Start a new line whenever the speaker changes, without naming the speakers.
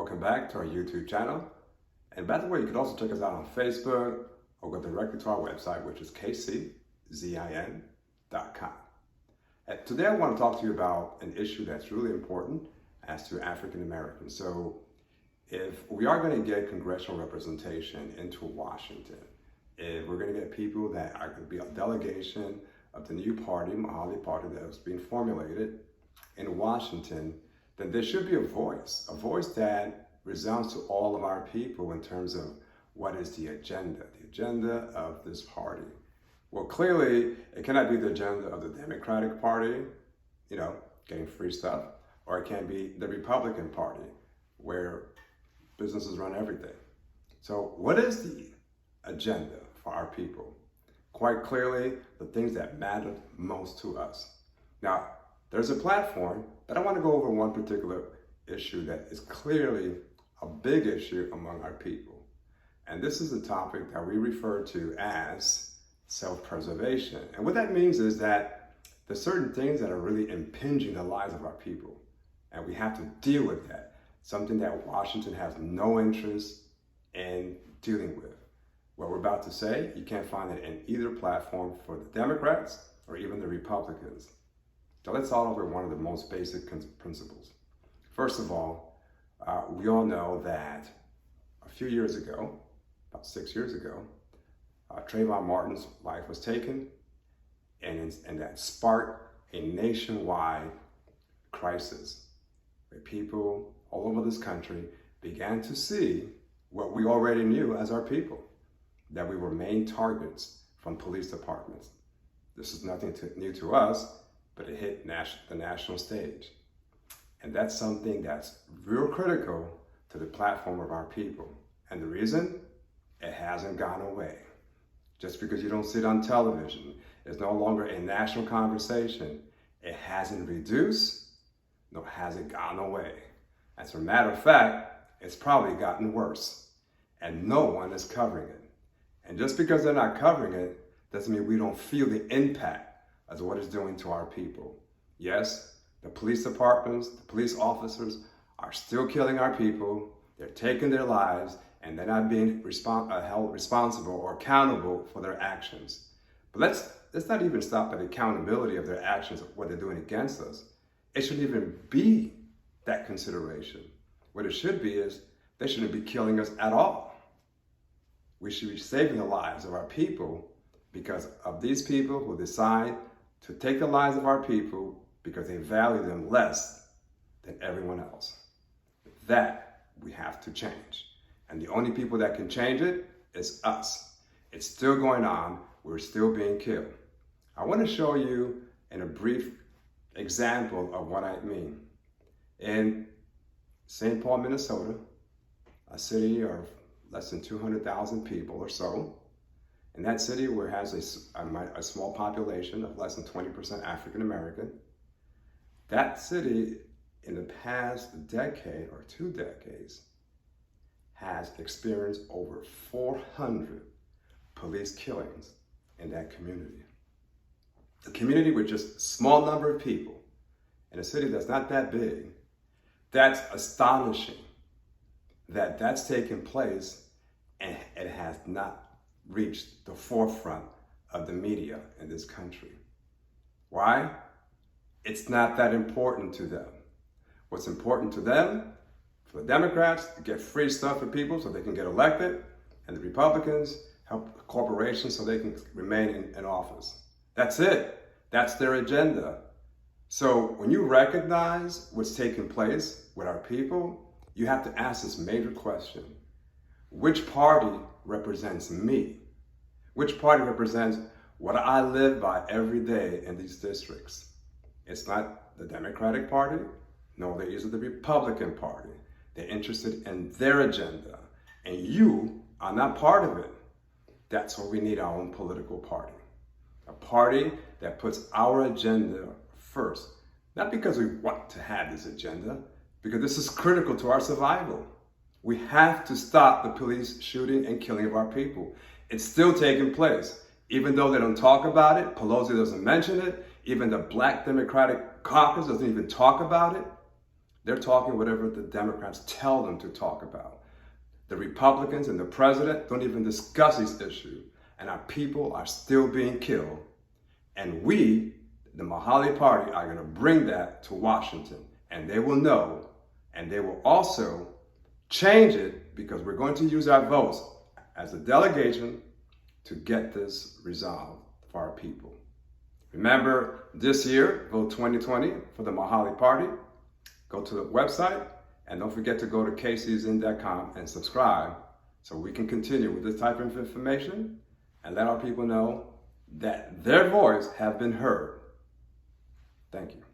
welcome back to our YouTube channel. And by the way, you can also check us out on Facebook or go directly to our website, which is kczin.com. Today I want to talk to you about an issue that's really important as to African Americans. So if we are going to get congressional representation into Washington, if we're going to get people that are going to be a delegation of the new party, Mojave Party, that was being formulated in Washington, then there should be a voice that resounds to all of our people in terms of what is the agenda of this party. Well, clearly, it cannot be the agenda of the Democratic Party, getting free stuff, or it can be the Republican Party, where businesses run everything. So what is the agenda for our people? Quite clearly, the things that matter most to us. Now, there's a platform, but I want to go over one particular issue that is clearly a big issue among our people. And this is a topic that we refer to as self-preservation. And what that means is that there's certain things that are really impinging the lives of our people. And we have to deal with that. Something that Washington has no interest in dealing with. What we're about to say, you can't find it in either platform for the Democrats or even the Republicans. So let's start over one of the most basic principles. First of all, we all know that a few years ago, about 6 years ago, Trayvon Martin's life was taken, and that sparked a nationwide crisis where people all over this country began to see what we already knew as our people, that we were main targets from police departments. This is nothing new to us, but it hit the national stage. And that's something that's real critical to the platform of our people. And the reason? It hasn't gone away. Just because you don't see it on television, it's no longer a national conversation. It hasn't reduced, nor has it gone away. As a matter of fact, it's probably gotten worse. And no one is covering it. And just because they're not covering it, doesn't mean we don't feel the impact as what it's doing to our people. Yes, the police departments, the police officers are still killing our people. They're taking their lives, and they're not being held responsible or accountable for their actions. But let's not even stop at accountability of their actions, of what they're doing against us. It shouldn't even be that consideration. What it should be is they shouldn't be killing us at all. We should be saving the lives of our people because of these people who decide to take the lives of our people because they value them less than everyone else. That we have to change. And the only people that can change it is us. It's still going on. We're still being killed. I want to show you in a brief example of what I mean. In St. Paul, Minnesota, a city of less than 200,000 people or so, in that city where it has a small population of less than 20% African American, that city in the past decade or 2 decades has experienced over 400 police killings in that community. A community with just a small number of people in a city that's not that big. That's astonishing that that's taken place and it has not reached the forefront of the media in this country. Why? It's not that important to them. What's important to them, for the Democrats, to get free stuff for people so they can get elected, and the Republicans help corporations so they can remain in office. That's it. That's their agenda. So when you recognize what's taking place with our people, you have to ask this major question. Which party represents me? Which party represents what I live by every day in these districts? It's not the Democratic Party, nor is it the Republican Party. They're interested in their agenda, and you are not part of it. That's why we need our own political party. A party that puts our agenda first. Not because we want to have this agenda, because this is critical to our survival. We have to stop the police shooting and killing of our people. It's still taking place. Even though they don't talk about it, Pelosi doesn't mention it, even the Black Democratic Caucus doesn't even talk about it. They're talking whatever the Democrats tell them to talk about. The Republicans and the president don't even discuss these issues, and our people are still being killed. And we, the Mohali Party, are going to bring that to Washington, and they will know, and they will also change it, because we're going to use our votes as a delegation to get this resolved for our people. Remember, this year, vote 2020 for the Mohali Party. Go to the website, and don't forget to go to kcsin.com and subscribe so we can continue with this type of information and let our people know that their voice has been heard. Thank you.